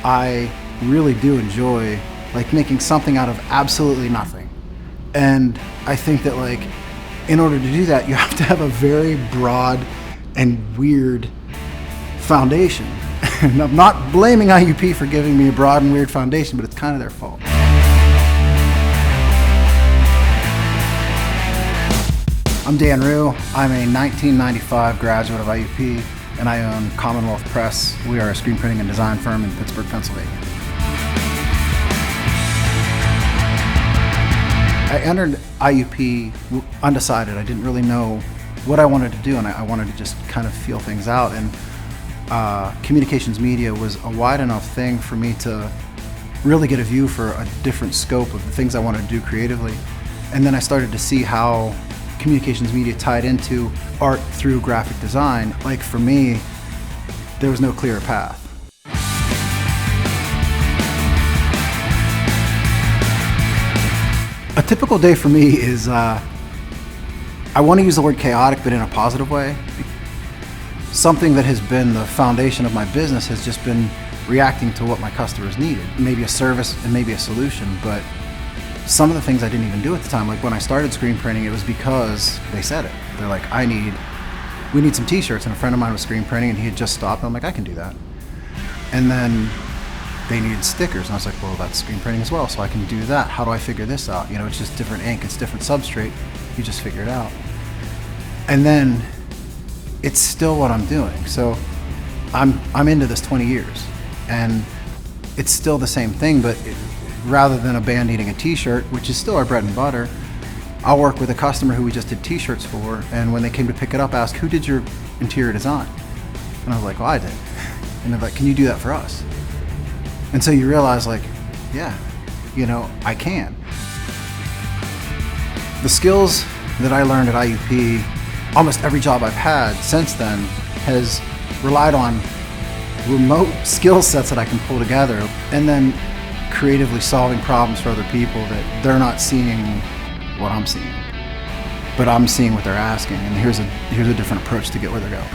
I really do enjoy like making something out of absolutely nothing. And I think that like in order to do that, you have to have a very broad and weird foundation. And I'm not blaming IUP for giving me a broad and weird foundation, but it's kind of their fault. I'm Dan Rue. I'm a 1995 graduate of IUP, and I own Commonwealth Press. We are a screen printing and design firm in Pittsburgh, Pennsylvania. I entered IUP undecided. I didn't really know what I wanted to do, and I wanted to just kind of feel things out. And communications media was a wide enough thing for me to really get a view for a different scope of the things I wanted to do creatively. And then I started to see how communications media tied into art through graphic design. Like for me, there was no clearer path. A typical day for me is, I want to use the word chaotic, but in a positive way. Something that has been the foundation of my business has just been reacting to what my customers needed. Maybe a service and maybe a solution, but some of the things I didn't even do at the time, like when I started screen printing, it was because they said it. They're like, we need some t-shirts, and a friend of mine was screen printing and he had just stopped, and I'm like, I can do that. And then they needed stickers, and I was like, well, that's screen printing as well, so I can do that. How do I figure this out? You know, it's just different ink, it's different substrate, you just figure it out. And then it's still what I'm doing. So I'm into this 20 years, and it's still the same thing, but rather than a band needing a t-shirt, which is still our bread and butter, I'll work with a customer who we just did t-shirts for, and when they came to pick it up, ask, who did your interior design? And I was like, well, I did. And they're like, can you do that for us? And so you realize, like, yeah, you know, I can. The skills that I learned at IUP, almost every job I've had since then has relied on remote skill sets that I can pull together, and then creatively solving problems for other people that they're not seeing what I'm seeing, but I'm seeing what they're asking, and here's a different approach to get where they're going.